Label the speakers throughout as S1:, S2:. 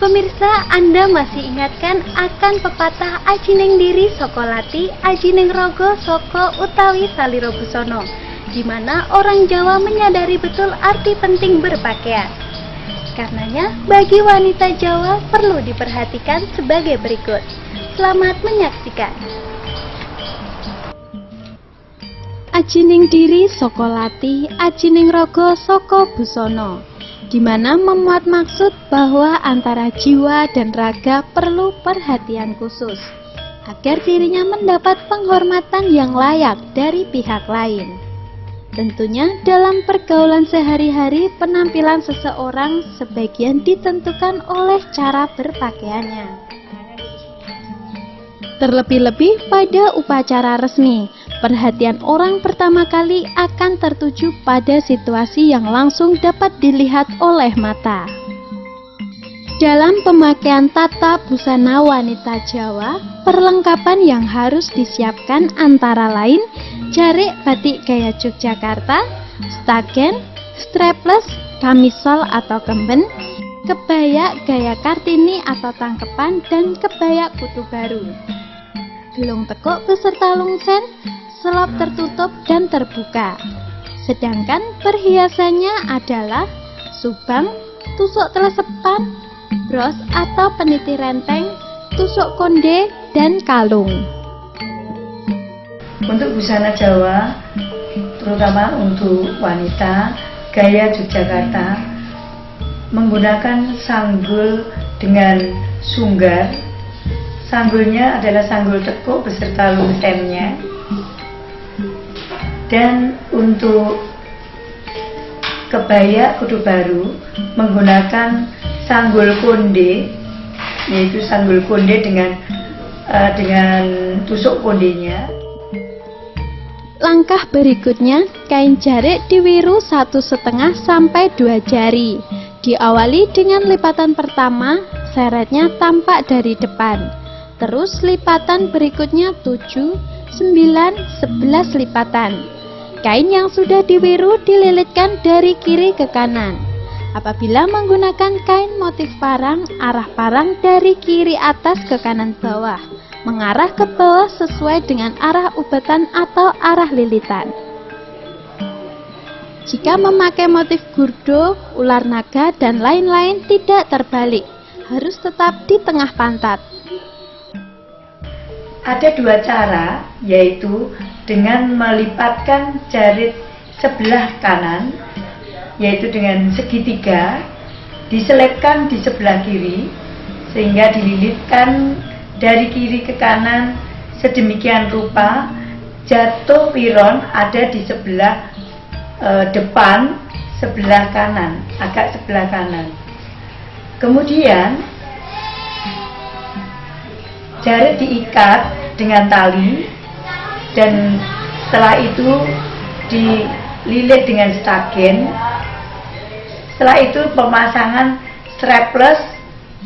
S1: Pemirsa, Anda masih ingatkan akan pepatah aji ning diri saka lati, aji ning raga saka utawi salira busana, di mana orang Jawa menyadari betul arti penting berpakaian. Karenanya, bagi wanita Jawa perlu diperhatikan sebagai berikut. Selamat menyaksikan. Aji ning diri saka lati, aji ning raga saka busana, di mana memuat maksud bahwa antara jiwa dan raga perlu perhatian khusus agar dirinya mendapat penghormatan yang layak dari pihak lain. Tentunya dalam pergaulan sehari-hari, penampilan seseorang sebagian ditentukan oleh cara berpakaiannya. Terlebih-lebih pada upacara resmi, perhatian orang pertama kali akan tertuju pada situasi yang langsung dapat dilihat oleh mata. Dalam pemakaian tata busana wanita Jawa, perlengkapan yang harus disiapkan antara lain jarik batik gaya Yogyakarta, stagen, strapless, kamisol atau kemben, kebaya gaya Kartini atau tangkepan, dan kebaya kutu baru. Gelung tekuk beserta lungsen, selop tertutup dan terbuka. Sedangkan perhiasannya adalah subang, tusuk telesepan, bros atau peniti renteng, tusuk konde, dan kalung.
S2: Untuk busana Jawa, terutama untuk wanita, gaya Yogyakarta menggunakan sanggul dengan sunggar. Sanggulnya adalah sanggul tekuk beserta lungsennya. Dan untuk kebaya kudu baru menggunakan sanggul konde, yaitu sanggul konde dengan tusuk kondenya.
S1: Langkah berikutnya, kain jarik diwiru 1,5 sampai 2 jari. Diawali dengan lipatan pertama, seretnya tampak dari depan. Terus lipatan berikutnya 7, 9, 11 lipatan. Kain yang sudah diwiru dililitkan dari kiri ke kanan. Apabila menggunakan kain motif parang, arah parang dari kiri atas ke kanan bawah, mengarah ke bawah sesuai dengan arah ubetan atau arah lilitan. Jika memakai motif gurdo, ular naga, dan lain-lain tidak terbalik, harus tetap di tengah pantat.
S2: Ada 2 cara, yaitu dengan melipatkan jarit sebelah kanan, yaitu dengan segitiga, diselipkan di sebelah kiri, sehingga dililitkan dari kiri ke kanan sedemikian rupa, jatuh piron ada di sebelah depan, sebelah kanan, agak sebelah kanan. Kemudian jarit diikat dengan tali dan setelah itu dililit dengan stagen. Setelah itu pemasangan strapless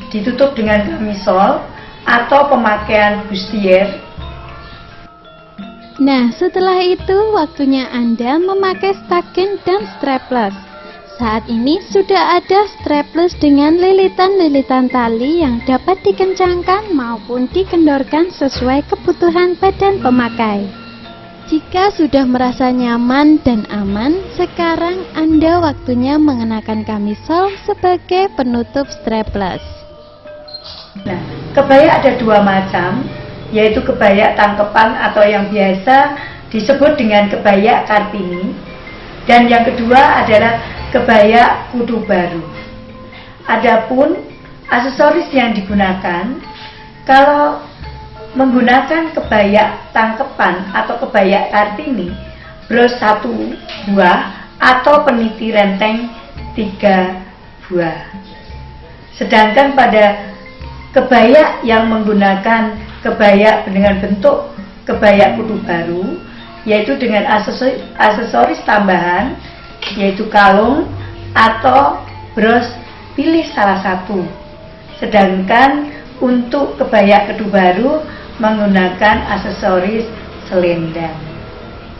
S2: ditutup dengan kamisol atau pemakaian bustier.
S1: Nah, setelah itu waktunya Anda memakai stagen dan strapless. Saat ini sudah ada strapless dengan lilitan-lilitan tali yang dapat dikencangkan maupun dikendorkan sesuai kebutuhan badan pemakai. Jika sudah merasa nyaman dan aman, sekarang Anda waktunya mengenakan kamisol sebagai penutup strapless.
S2: Nah, kebaya ada 2 macam, yaitu kebaya tangkepan atau yang biasa disebut dengan kebaya Kartini, dan yang kedua adalah kebaya kudu baru. Adapun aksesoris yang digunakan, kalau menggunakan kebaya tangkepan atau kebaya Kartini, bros 1 buah atau peniti renteng 3 buah. Sedangkan pada kebaya yang menggunakan kebaya dengan bentuk kebaya kudu baru, yaitu dengan aksesoris tambahan, yaitu kalung atau bros, pilih salah satu. Sedangkan untuk kebaya kudu baru menggunakan aksesoris selendang.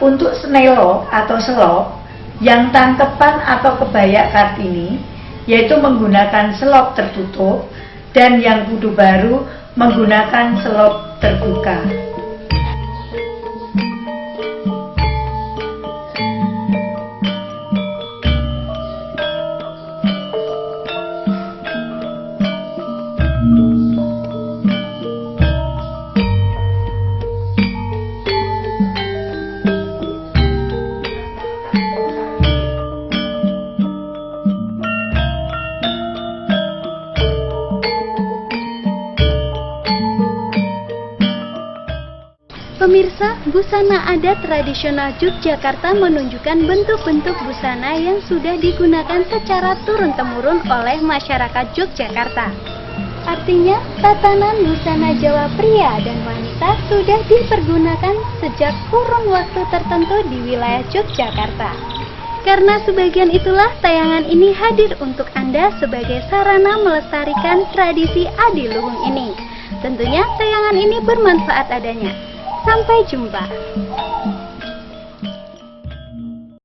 S2: Untuk snelo atau selop yang tangkepan atau kebaya Kartini, yaitu menggunakan selop tertutup dan yang kudu baru menggunakan selop terbuka.
S1: Pemirsa, busana adat tradisional Yogyakarta menunjukkan bentuk-bentuk busana yang sudah digunakan secara turun-temurun oleh masyarakat Yogyakarta. Artinya, tatanan busana Jawa pria dan wanita sudah dipergunakan sejak kurun waktu tertentu di wilayah Yogyakarta. Karena sebagian itulah tayangan ini hadir untuk Anda sebagai sarana melestarikan tradisi adiluhung ini. Tentunya tayangan ini bermanfaat adanya. Sampai jumpa.